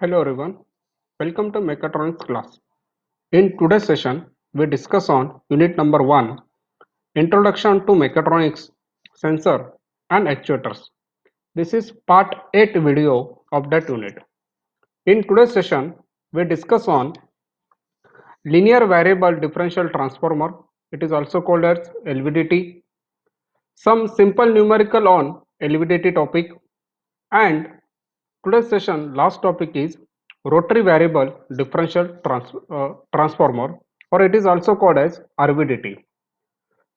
Hello everyone, welcome to Mechatronics class. In today's session, we discuss on unit number 1, Introduction to Mechatronics, Sensor and Actuators. This is part 8 video of that unit. In today's session, we discuss on Linear Variable Differential Transformer, it is also called as LVDT, some simple numerical on LVDT topic, and today's session last topic is rotary variable differential transformer, or it is also called as RVDT.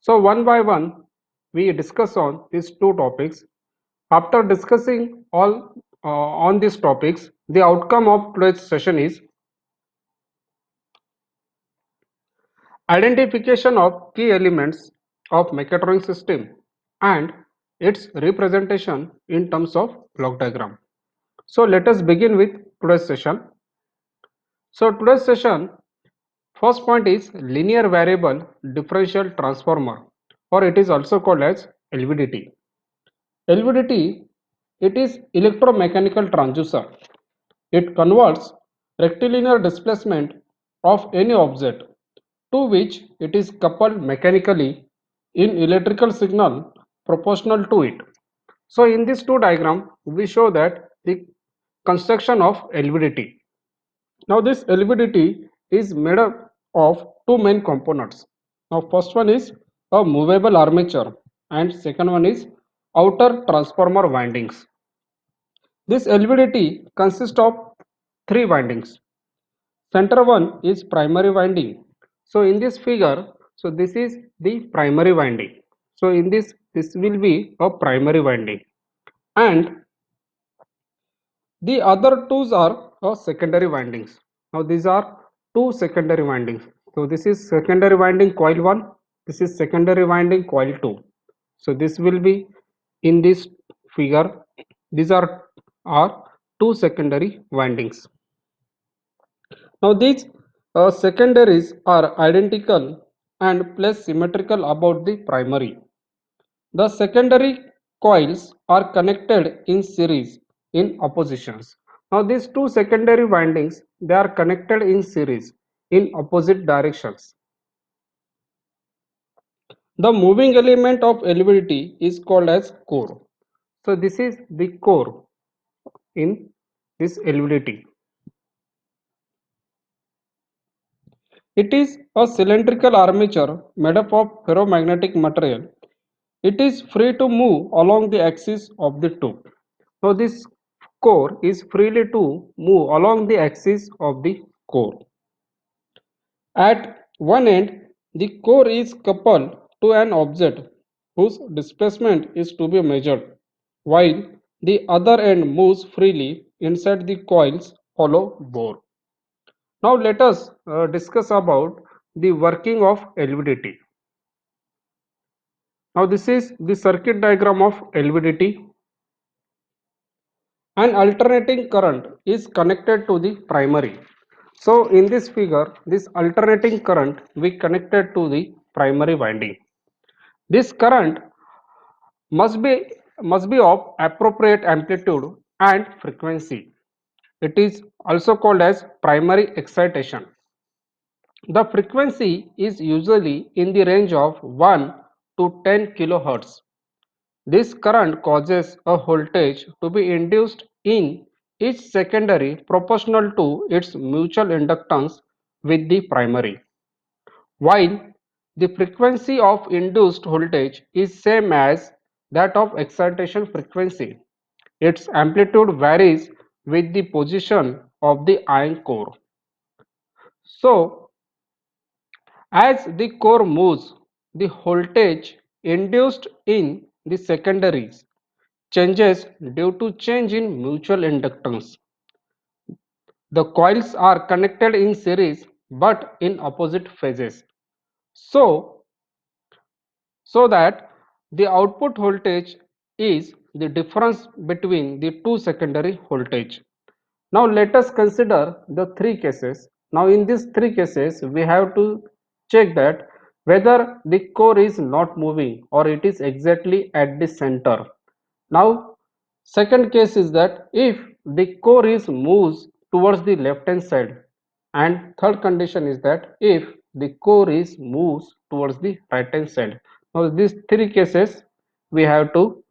So one by one we discuss on these two topics. After discussing all on these topics, the outcome of today's session is identification of key elements of mechatronic system and its representation in terms of block diagram. So let us begin with today's session. So today's session, first point is linear variable differential transformer, or it is also called as LVDT. LVDT, it is electromechanical transducer. It converts rectilinear displacement of any object to which it is coupled mechanically in electrical signal proportional to it. So in this two diagram, we show that the construction of LVDT. Now this LVDT is made up of two main components. Now first one is a movable armature and second one is outer transformer windings. This LVDT consists of three windings. Center one is primary winding. So in this figure, so this is the primary winding. So in this will be a primary winding, and the other two are secondary windings. Now these are two secondary windings. So this is secondary winding coil 1, this is secondary winding coil 2. So this will be in this figure. These are two secondary windings. Now these secondaries are identical and placed symmetrical about the primary. The secondary coils are connected in series in oppositions. Now these two secondary windings, they are connected in series in opposite directions. The moving element of LVDT is called as core. So this is the core in this LVDT. It is a cylindrical armature made up of ferromagnetic material. It is free to move along the axis of the tube. So this core is freely to move along the axis of the core. At one end, the core is coupled to an object whose displacement is to be measured, while the other end moves freely inside the coil's hollow bore. Now let us discuss about the working of LVDT. Now this is the circuit diagram of LVDT. An alternating current is connected to the primary. So in this figure, this alternating current we connected to the primary winding. This current must be of appropriate amplitude and frequency. It is also called as primary excitation. The frequency is usually in the range of 1 to 10 kHz. This current causes a voltage to be induced in each secondary proportional to its mutual inductance with the primary. While the frequency of induced voltage is same as that of excitation frequency, its amplitude varies with the position of the ion core. So, as the core moves, the voltage induced in the secondaries changes due to change in mutual inductance. The coils are connected in series but in opposite phases. So, so that the output voltage is the difference between the two secondary voltage. Now let us consider the three cases. Now in these three cases we have to check that whether the core is not moving or it is exactly at the center. Now second case is that if the core is moves towards the left hand side, and third condition is that if the core is moves towards the right hand side. Now these three cases we have to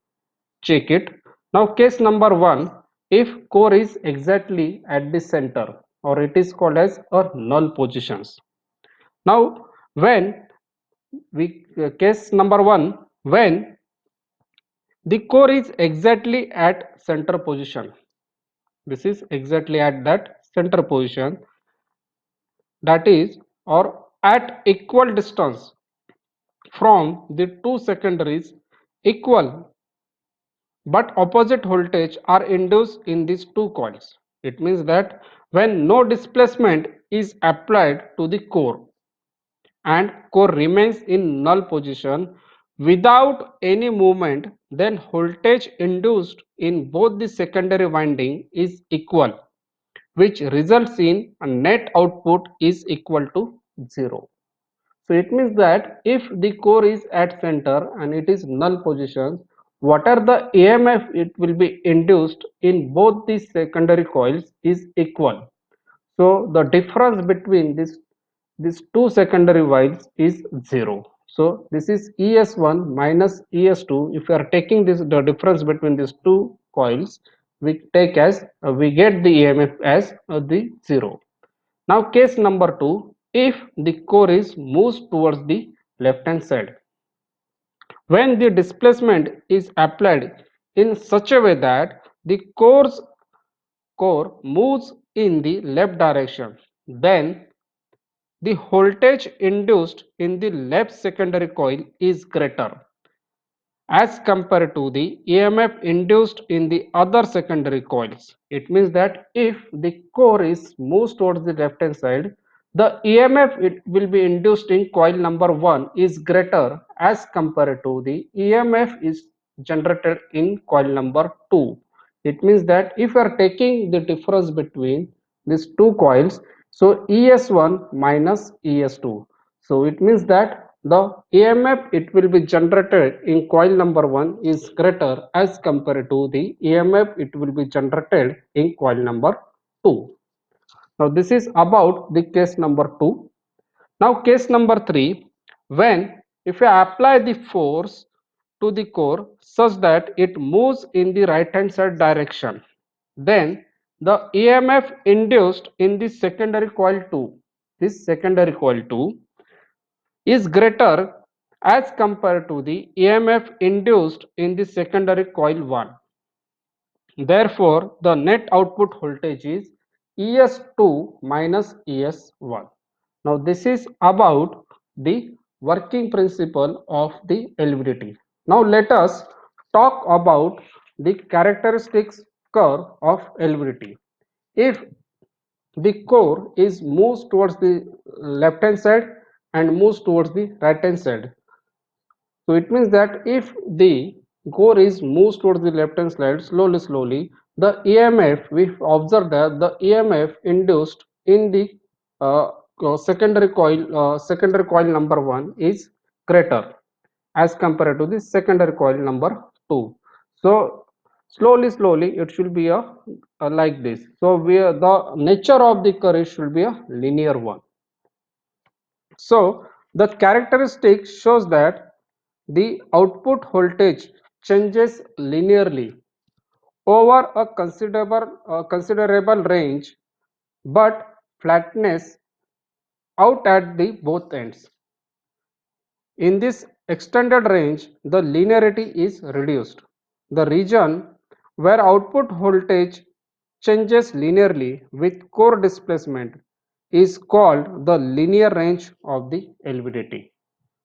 check it. Now case number 1, if core is exactly at the center, or it is called as a null positions. Now when we case number 1, when the core is exactly at center position, this is exactly at that center position, that is, or at equal distance from the two secondaries, equal but opposite voltage are induced in these two coils. It means that when no displacement is applied to the core and core remains in null position without any movement, then voltage induced in both the secondary winding is equal, which results in a net output is equal to 0. So it means that if the core is at center and it is null position, what are the EMF it will be induced in both the secondary coils is equal. So the difference between these two secondary coils is 0. So this is ES1 minus ES2. If you are taking this the difference between these two coils, we take as we get the EMF as the 0. Now case number 2, if the core is moves towards the left hand side, when the displacement is applied in such a way that the core moves in the left direction, then the voltage induced in the left secondary coil is greater as compared to the EMF induced in the other secondary coils. It means that if the core is moves towards the left hand side, the EMF it will be induced in coil number 1 is greater as compared to the EMF is generated in coil number 2. It means that if you are taking the difference between these two coils, so ES1 minus ES2. So it means that the EMF it will be generated in coil number 1 is greater as compared to the EMF it will be generated in coil number 2. Now this is about the case number 2. Now case number 3, when if you apply the force to the core such that it moves in the right hand side direction, then the EMF induced in the secondary coil 2, this secondary coil 2 is greater as compared to the EMF induced in the secondary coil 1. Therefore, the net output voltage is ES2 minus ES1. Now, this is about the working principle of the LVDT. Now, let us talk about the characteristics curve of LVDT. If the core is moves towards the left hand side and moves towards the right hand side, so it means that if the core is moves towards the left hand side slowly, the EMF, we observe that the EMF induced in the secondary coil number 1 is greater as compared to the secondary coil number 2. So slowly it should be a like this. So the nature of the current should be a linear one. So the characteristic shows that the output voltage changes linearly over a considerable range, but flatness out at the both ends. In this extended range, the linearity is reduced. The region where output voltage changes linearly with core displacement is called the linear range of the LVDT.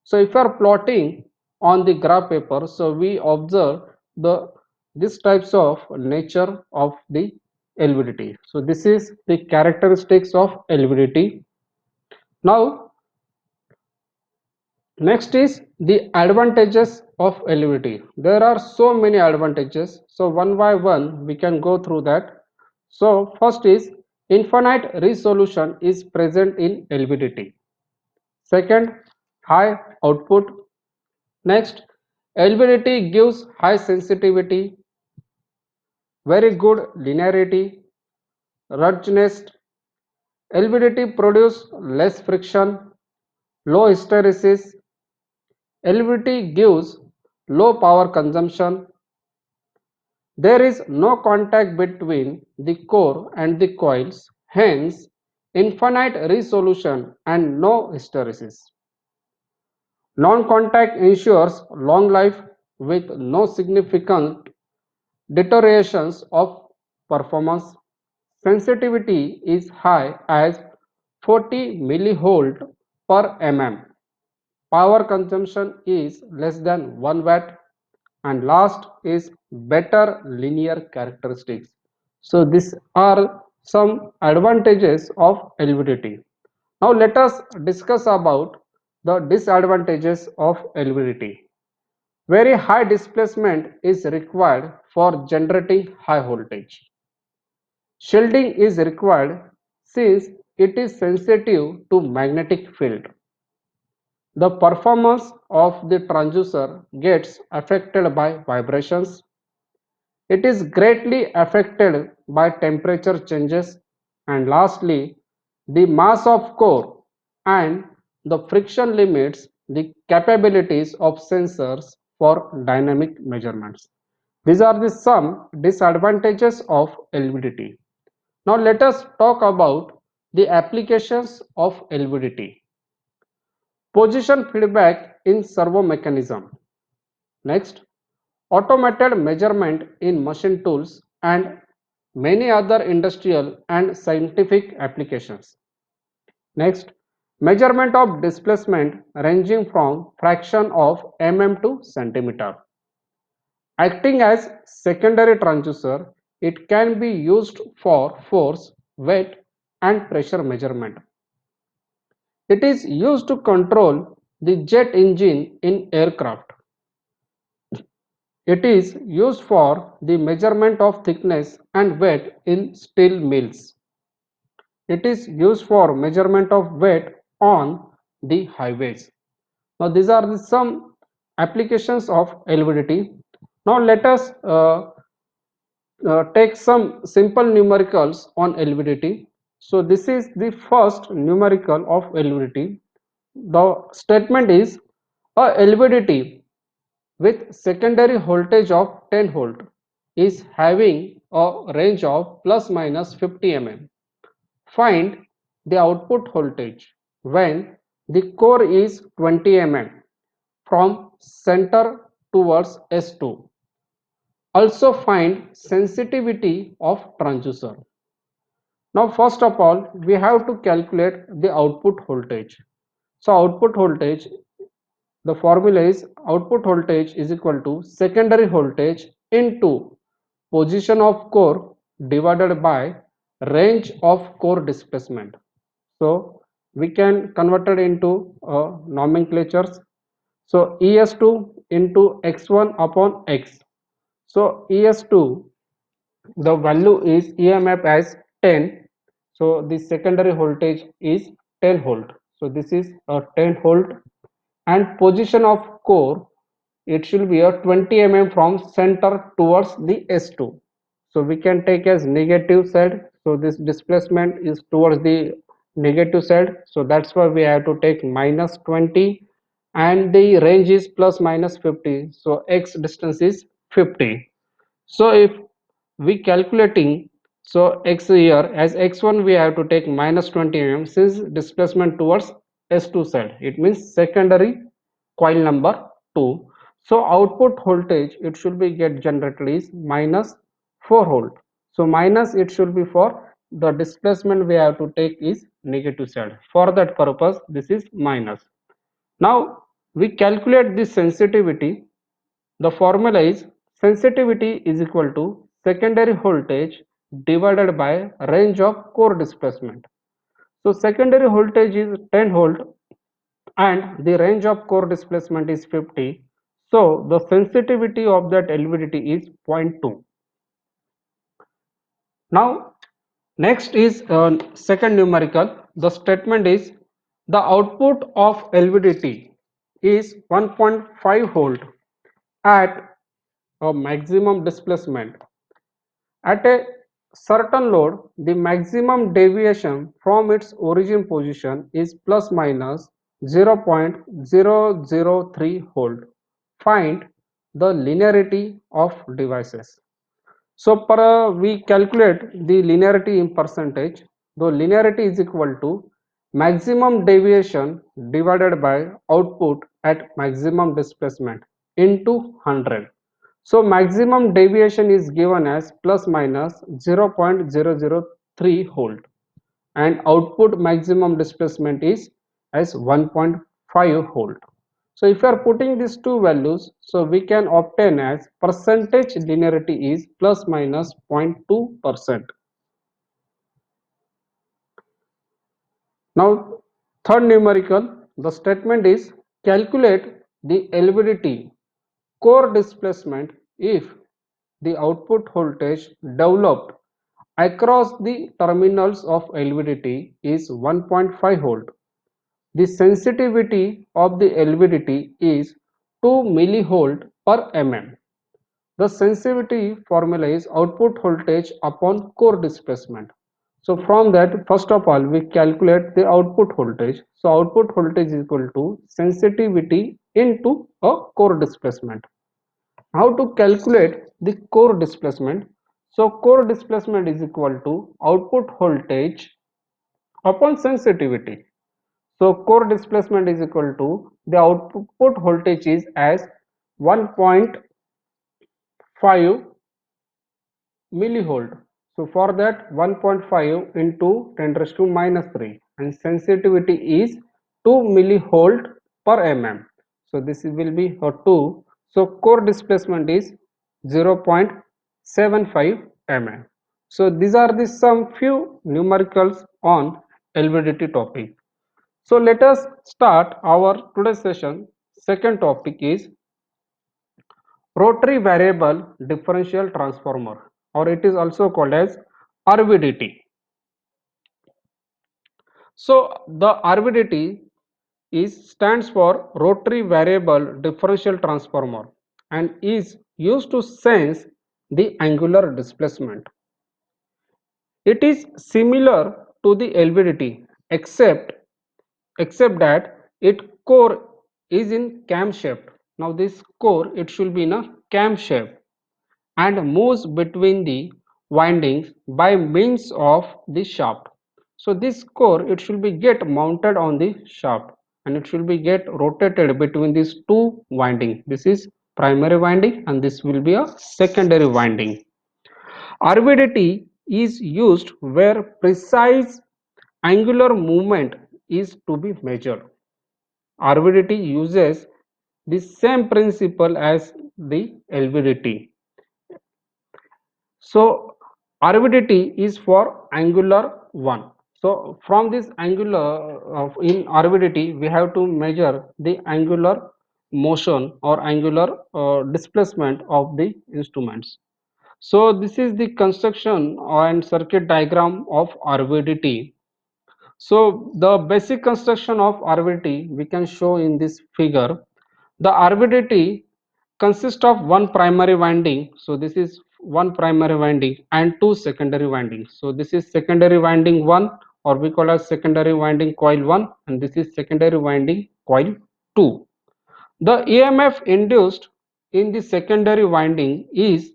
So if you are plotting on the graph paper, so we observe the these types of nature of the LVDT. So this is the characteristics of LVDT. Now next is the advantages of LVDT. There are so many advantages. So one by one we can go through that. So first is infinite resolution is present in LVDT. Second, high output. Next, LVDT gives high sensitivity, very good linearity, ruggedness. LVDT produce less friction, low hysteresis. LVDT gives low power consumption. There is no contact between the core and the coils, hence infinite resolution and no hysteresis. Non-contact ensures long life with no significant deteriorations of performance. Sensitivity is high as 40 millivolt per mm. Power consumption is less than 1 watt, and last is better linear characteristics. So these are some advantages of LVDT. Now let us discuss about the disadvantages of LVDT. Very high displacement is required for generating high voltage. Shielding is required since it is sensitive to magnetic field. The performance of the transducer gets affected by vibrations. It is greatly affected by temperature changes, and lastly, the mass of core and the friction limits the capabilities of sensors for dynamic measurements. These are the some disadvantages of LVDT. Now let us talk about the applications of LVDT. Position feedback in servo mechanism. Next, automated measurement in machine tools and many other industrial and scientific applications. Next, measurement of displacement ranging from fraction of mm to centimeter. Acting as secondary transducer, it can be used for force, weight, and pressure measurement. It is used to control the jet engine in aircraft. It is used for the measurement of thickness and weight in steel mills. It is used for measurement of weight on the highways. Now these are some applications of LVDT. Now let us take some simple numericals on LVDT. So this is the first numerical of LVDT. The statement is a LVDT with secondary voltage of 10 volt is having a range of plus minus 50 mm. Find the output voltage when the core is 20 mm from center towards S2. Also find sensitivity of transducer. Now first of all we have to calculate the output voltage. So output voltage, the formula is output voltage is equal to secondary voltage into position of core divided by range of core displacement. So we can convert it into nomenclatures. So ES2 into x1 upon x. So ES2, the value is EMF as 10. So the secondary voltage is 10 volt. So this is a 10 volt, and position of core, it should be a 20 mm from center towards the S2. So we can take as negative side. So this displacement is towards the negative side. So that's why we have to take minus 20, and the range is plus minus 50. So x distance is 50. So if we calculating, so x here as x1 we have to take minus 20 mm since displacement towards S2 side. It means secondary coil number 2. So output voltage it should be get generated is minus 4 volt. So minus it should be for the displacement we have to take is negative side. For that purpose this is minus. Now we calculate this sensitivity. The formula is sensitivity is equal to secondary voltage divided by range of core displacement. So secondary voltage is 10 volt and the range of core displacement is 50. So the sensitivity of that LVDT is 0.2. Now next is second numerical. The statement is the output of LVDT is 1.5 volt at a maximum displacement. At a certain load, the maximum deviation from its origin position is plus minus 0.003 volt. Find the linearity of devices. So we calculate the linearity in percentage. The linearity is equal to maximum deviation divided by output at maximum displacement into 100. So maximum deviation is given as plus minus 0.003 volt and output maximum displacement is as 1.5 volt. So if you are putting these two values, so we can obtain as percentage linearity is plus minus 0.2%. Now third numerical, the statement is calculate the LVDT core displacement if the output voltage developed across the terminals of LVDT is 1.5 volt. The sensitivity of the LVDT is 2 millivolt per mm. The sensitivity formula is output voltage upon core displacement. So from that, first of all, we calculate the output voltage. So output voltage is equal to sensitivity into a core displacement. How to calculate the core displacement? So core displacement is equal to output voltage upon sensitivity. So core displacement is equal to the output voltage is as 1.5 millivolt. So for that 1.5 into 10 raised to minus 3 and sensitivity is 2 millivolt per mm. So this will be a 2. So core displacement is 0.75 mm. So these are the some few numericals on LVDT topic. So let us start our today's session. Second topic is rotary variable differential transformer, or it is also called as RVDT. So the RVDT is stands for rotary variable differential transformer and is used to sense the angular displacement. It is similar to the LVDT except that its core is in cam shape. Now this core, it should be in a cam shape and moves between the windings by means of the shaft. So this core, it should be get mounted on the shaft and it should be get rotated between these two windings. This is primary winding and this will be a secondary winding. RVDT is used where precise angular movement is to be measured. RVDT uses the same principle as the LVDT. So RVDT is for angular one. So from this angular in RVDT we have to measure the angular motion or angular displacement of the instruments. So this is the construction and circuit diagram of RVDT. So the basic construction of RVDT we can show in this figure. The RVDT consists of one primary winding. So this is one primary winding and two secondary windings. So this is secondary winding 1, or we call as secondary winding coil 1, and this is secondary winding coil 2. The EMF induced in the secondary winding is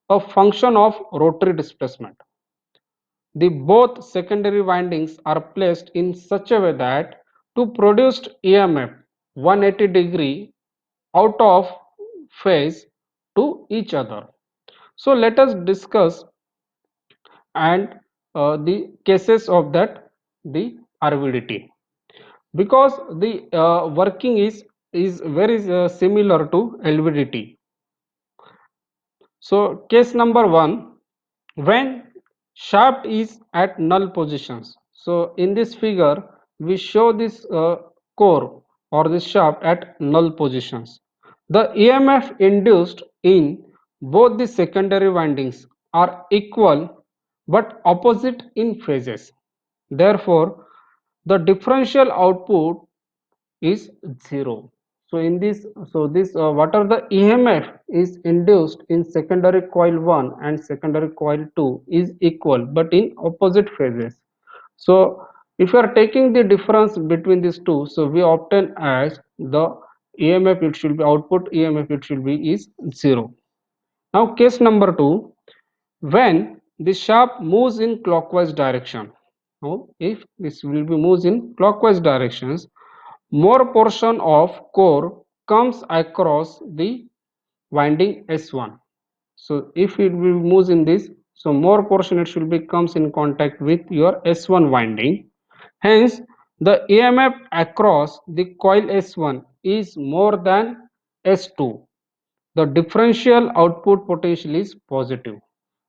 a function of rotary displacement. The both secondary windings are placed in such a way that to produce EMF 180-degree out of phase to each other. So let us discuss and the cases of that the RVDT, because the working is very similar to LVDT. So case number 1, when shaft is at null positions. So in this figure we show this core or this shaft at null positions. The EMF induced in both the secondary windings are equal but opposite in phases. Therefore the differential output is 0. So in this, what are the EMF is induced in secondary coil 1 and secondary coil 2 is equal but in opposite phases. So if you are taking the difference between these two, so we obtain as the EMF, it should be output EMF, it should be is 0. Now case number 2, when the shaft moves in clockwise direction. Now if this will be moves in clockwise directions, more portion of core comes across the winding S1. So if it will moves in this, so more portion it should be comes in contact with your S1 winding. Hence, the EMF across the coil S1 is more than S2. The differential output potential is positive.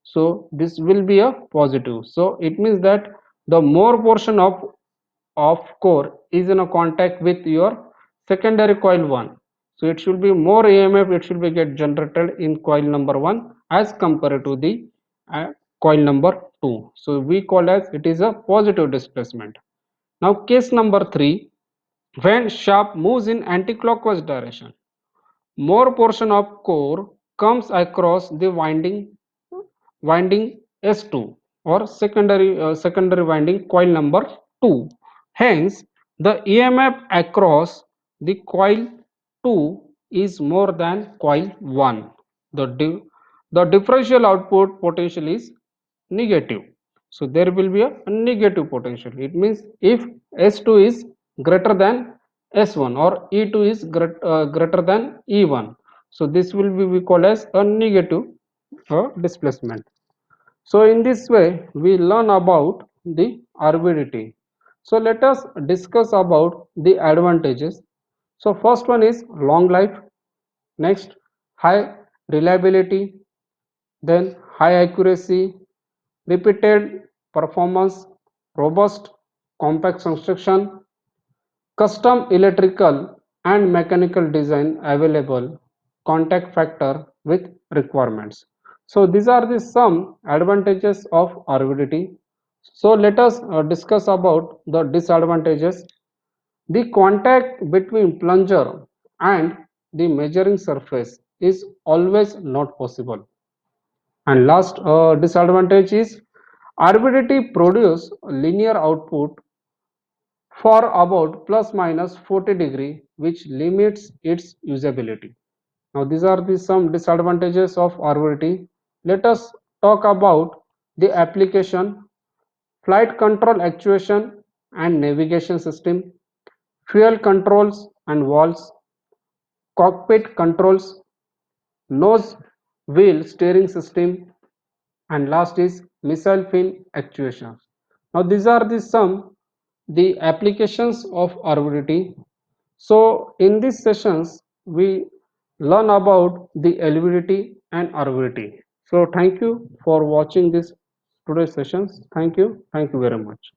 So this will be a positive. So it means that the more portion of core is in a contact with your secondary coil 1, so it should be more EMF, it should be get generated in coil number 1 as compared to the coil number 2. So we call as it is a positive displacement. Now case number 3, when shaft moves in anti-clockwise direction, more portion of core comes across the winding S2 or secondary winding coil number 2. Hence, the EMF across the coil 2 is more than coil 1. The differential output potential is negative. So there will be a negative potential. It means if S2 is greater than S1 or E2 is greater than E1. So this will be we call as a negative displacement. So in this way we learn about the RVDT. So let us discuss about the advantages. So first one is long life, next high reliability, then high accuracy, repeated performance, robust compact construction, custom electrical and mechanical design available, contact factor with requirements. So these are the some advantages of RVDT. So let us discuss about the disadvantages. The contact between plunger and the measuring surface is always not possible. And last disadvantage is RVDT produce linear output for about plus minus 40 degree, which limits its usability. Now these are the some disadvantages of RVT. Let us talk about the application: flight control actuation and navigation system, fuel controls and valves, cockpit controls, nose wheel steering system, and last is missile fin actuation. Now these are the some the applications of RVT. So in these sessions we learn about the LVDT and RVT. So thank you for watching this today's sessions. Thank you very much.